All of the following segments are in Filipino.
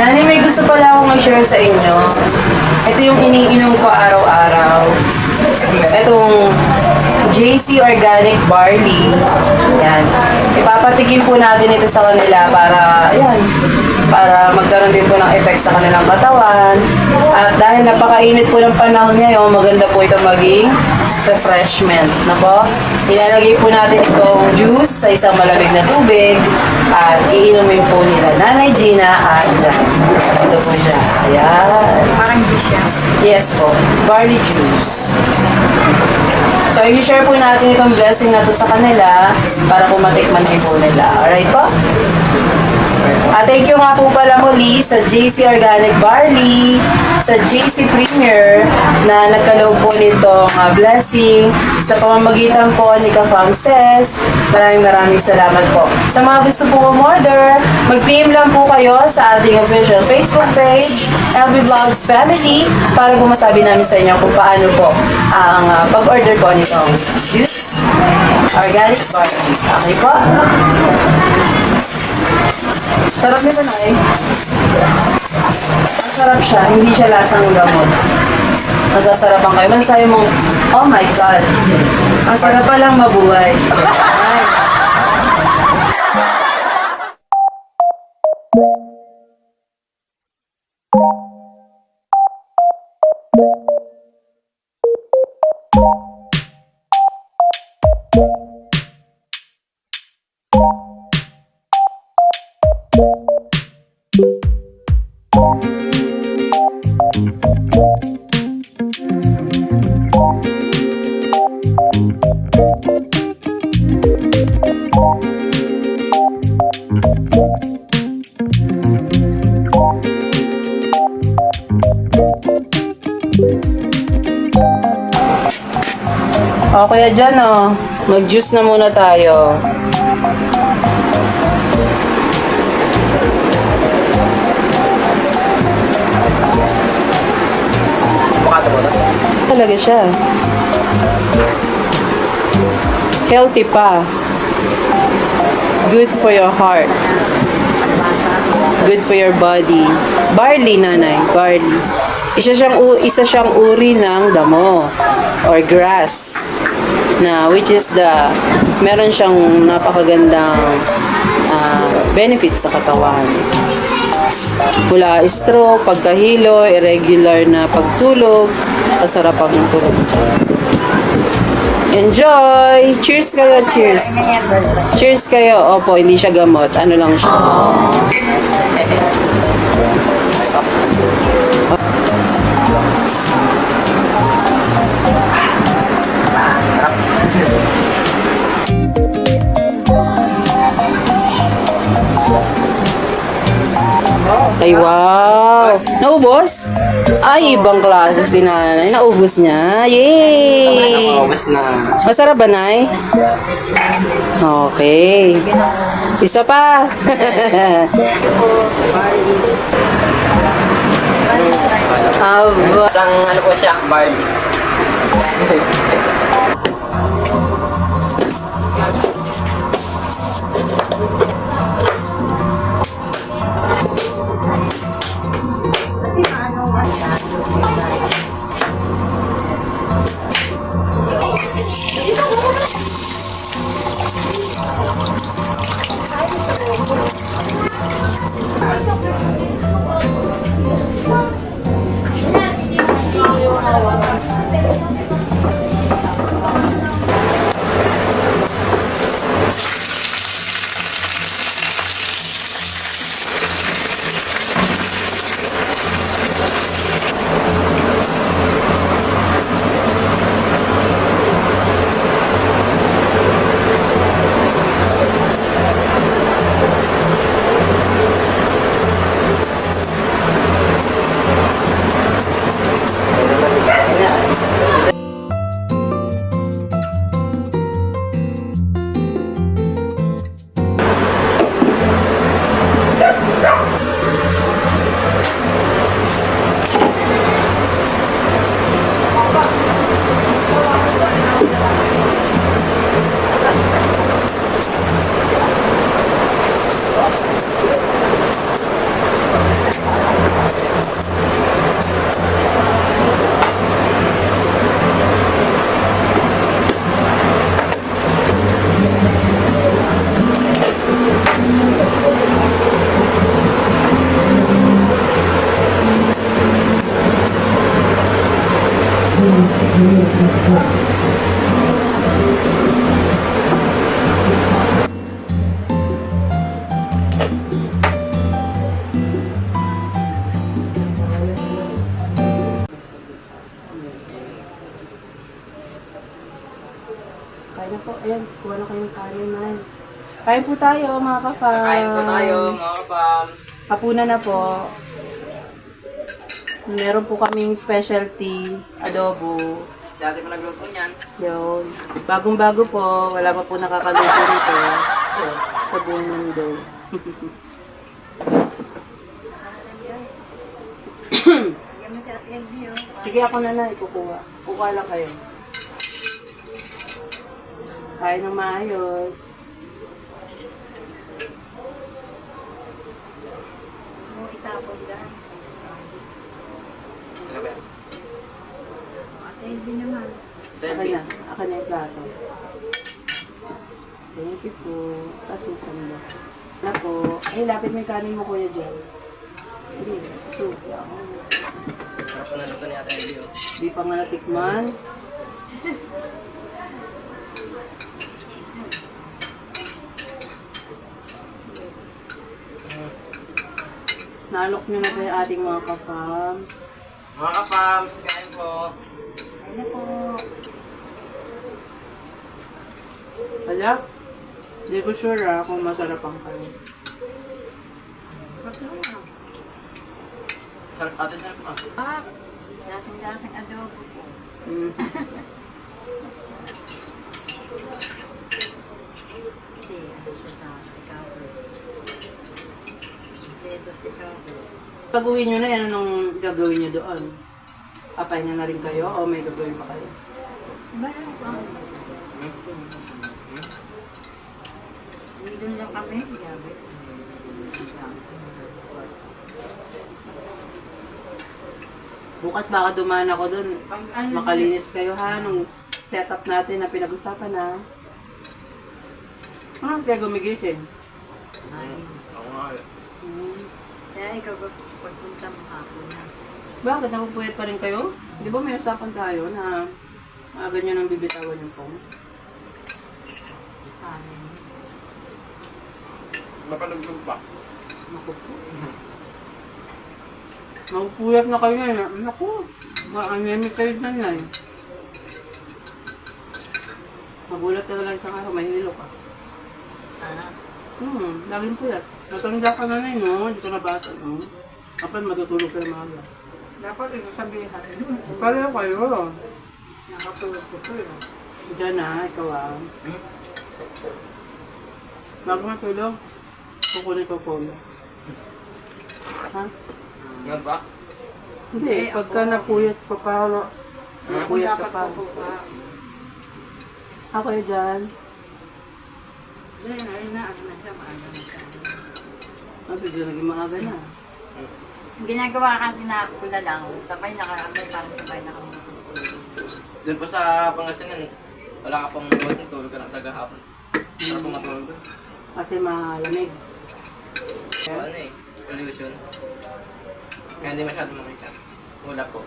Nani, may gusto pala akong mag-share sa inyo. Ito yung iniinom ko araw-araw. Itong JC Organic Barley. Yan. Ipapatikim po natin ito sa kanila para magkaroon din po ng effect sa kanilang katawan. At dahil napakainit po ng panahon ngayon, maganda po ito maging refreshment. Nako? Ilalagay po natin itong juice sa isang malamig na tubig at iinumin po nila Nanay Gina at Jan. Ito po siya. Ayan. Parang juice yan. Yes po. Barley juice. So, i-share po natin itong blessing na to sa kanila para po matikman din po nila. Alright po? Thank you nga po pala muli sa JC Organic Barley, sa JC Premier na nagkaloob po nitong blessing sa pamamagitan po ni Ka-Famses. Maraming salamat po. Sa mga gusto po umorder, mag-PM lang po kayo sa ating official Facebook page, LB Vlogs Family, para po masabi namin sa inyo kung paano po ang pag-order po nitong juice organic barley. Okay po? Sarap nito na eh. Masarap siya. Hindi siya lasang gamot. Masasarapan kayo. Masasabi mong, oh my God. Ang sarap palang mabuhay. Ay. O, kaya dyan mag-juice na muna tayo. Talaga siya. Healthy pa. Good for your heart. Good for your body. Barley, nanay. Barley. Isa siyang uri ng damo or grass na which is meron siyang napakagandang benefit sa katawan. Mula stroke, pagkahilo, irregular na pagtulog, masarap ang tulog. Enjoy! Cheers kayo, cheers! Cheers kayo! Opo, hindi siya gamot. Ano lang siya? Ay, wow! Naubos? Ay, ibang klase si nanay. Naubos niya. Yay! Naubos na. Masarap ba, nay? Okay. Isa pa. Aba. Isang ano po siya, barley. Kanin man. Kain po tayo mga ka-fams. Kain po tayo, mga kapams. Hapunan na po. Meron po kaming specialty, adobo. Si ate po nagluto niyan. Yun. Bagong-bago po. Wala pa po nakakaluto nito sa buong mundo. Sige, ako na ikukuha. Kukuha lang kayo. Kain ng maayos. Ano ba yan? Akin na. Akin na yung plato. Thank you po. Kasi sanda. Na po. Ay, lapit may kanin mo kuya dyan. Hindi. Soup. Sarap po na luto ni ate Elvie. Di pa nga natikman. Nalok nyo na ba yung ating mga ka-fams? Mga kapams, kain po. Ano po? Hala? Hindi ko sure kung masarap ang kanin. Sarap ate, sarap po. Ah, lasang-lasang adobo po. Mm. Hindi, ano siya sa ikaw. Dito si ikaw. Pag uwi nyo na, yan anong gagawin nyo doon? Papahinga na rin kayo o may gagawin pa kayo? Meron pa. Doon lang kami. Yabi. Bukas baka dumaan ako doon. Pag ano, Makalinis kayo ha, nung setup natin na pinag-usapan ha. Ano kaya gumigising? ay, Ako nga. kaya ikaw pagpunta mo hapon na. Bakit? Nakupuyat pa rin kayo? Di ba may usapan tayo na ganyan ang bibitawan yung phone? Kanin. Mapalugtog pa. Naku po. Nakupuyat na kayo na. Naku, anemic kayo na na eh. Magulat ka na lang isang araw, may hilo ka. Ah, Laging puyat. Natanda ka na no? Hindi ka na bata, no? Kapag matutulog ka na maaga. dapat ito sabihin natin. Pareho kayo. Nakatulog ko po yun. Diyan na, ikaw Bago matulog, kukunin ko phone. Ha? Ngayon pa? Hindi, pagka napuyat ka pa, napuyat ka pa. Ako yun dyan. Ayun na, ano na siya, maaga na siya. Bigla naging maaga na. Ginagawa kasi na ako na lang, sabay nakakamay, parang sabay nakakamay. Doon po sa Pangasinan, wala ka pang buhat ng tulog ka ng tagahapon. Sarap po matulog doon. Kasi malamig. Ano eh, pollution. Kaya hindi masyado makita. Wala po.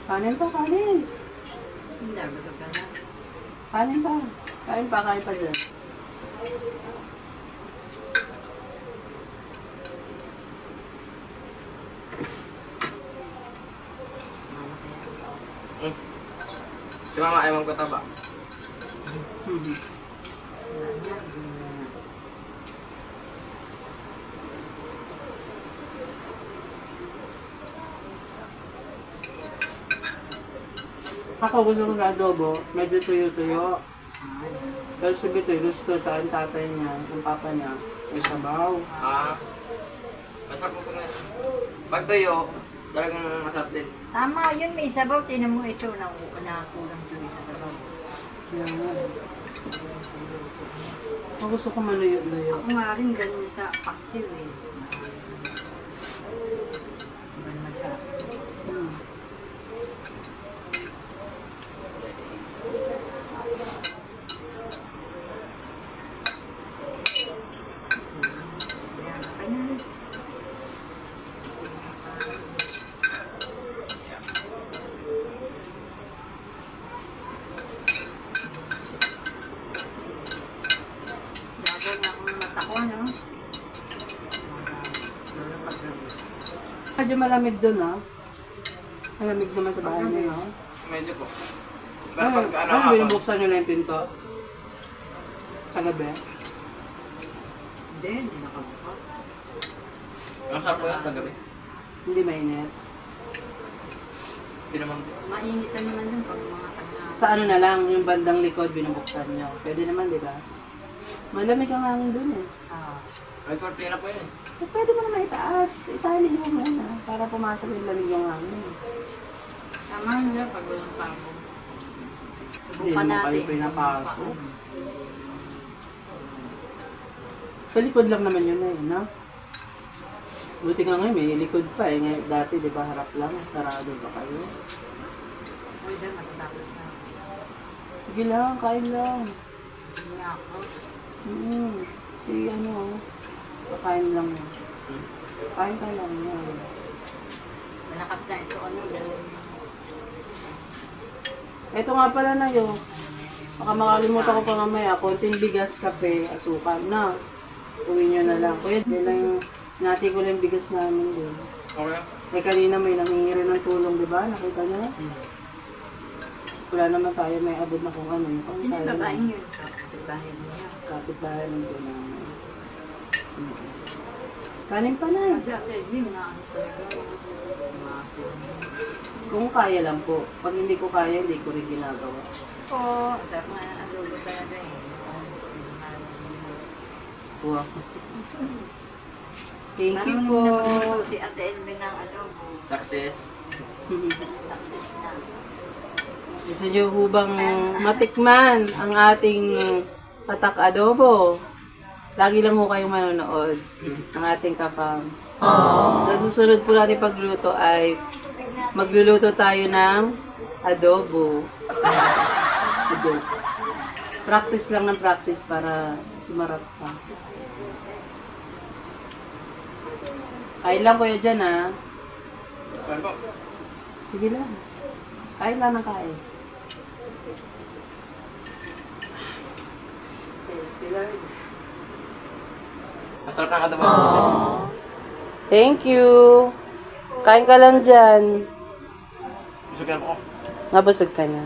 Kanin pa, kanin. Hindi, gusto ka na. Kanin pa. Kain pa dyan. Si mama ay magpataba. Ako gusto ko sa adobo, medyo tuyo-tuyo. Pero si Bitoy gusto sa ang tatay niya, ang papa niya, may sabaw. Masarap po na. Pag tuyo, talagang masarap din. Tama, yun may sabaw. Tinan mo ito, nakulang tuloy sa sabaw. Yan. Ako gusto ko maluyo-luyo. Ako nga rin ganun sa paksiw eh. Ganun masarap. Hmm. Kaya kanya. Bago na akong mata ko, no? Medyo malamig doon Malamig naman sa bahay niyo, no? Medyo po. Pero Ano, pag ano ano hapon, binubuksan niyo na yung pinto? Sa gabi? Hindi nakabuka. ang sarap po yan paggabi. Hindi mainit. Hindi naman po. Mainit naman yun pag mga tanga. Sa ano na lang, yung bandang likod binubuksan niyo. Pwede naman, di ba? Malamig ang hangin dun eh. Ah. May kortina po yun. Eh, pwede mo naman itaas. Itali mo muna para pumasok yung lamig yung hangin. Tama nila pag walang pako. Hindi naman kayo pinapasok. Sa likod lang naman yun eh, no? Buti nga ngayon, may likod pa eh. Ngayon, dati, di ba, harap lang. Sarado pa kayo. Uy, dahil matatapos na. Sige lang, kain lang. Hindi nga ako. Si ano, kakain lang mo. Kain ka lang yan. Malakap na ito ano. Dahil Ito nga pala na yun. Baka makalimutan ko pa mamaya. Konting bigas, kape, asukal na. Uwi nyo na lang. Kuya, yun lang yung nati ko lang yung bigas namin din. Okay. Eh kanina may nangingirin ng tulong, di ba? Nakita nyo? Wala naman tayo may abot na kung ano. Kung hindi tayo babaeng yun. Babae niya. kapitbahay ng tulong. Kanin pa na. Kasi ako yun na ano talaga. Kung kaya lang po. Pag hindi ko kaya, hindi ko rin ginagawa. Oo. Sarap nga ang lulo talaga eh. Wow. Thank you Marunong po. naman ito si Ate Elvin ng adobo. Success. Success na. Gusto nyo hubang matikman ang ating patak adobo? Lagi lang ho kayong manonood ng ating kapams. Sa susunod po natin pagluto ay magluluto tayo ng adobo. Adobo. Practice lang ng practice para sumarap pa. Kain lang kuya dyan ha. Ano po? Sige lang. Kain lang ng kain. Masarap ng adobo. Thank you. Kain ka lang dyan. Gusto ko na po. Nabusog ka na.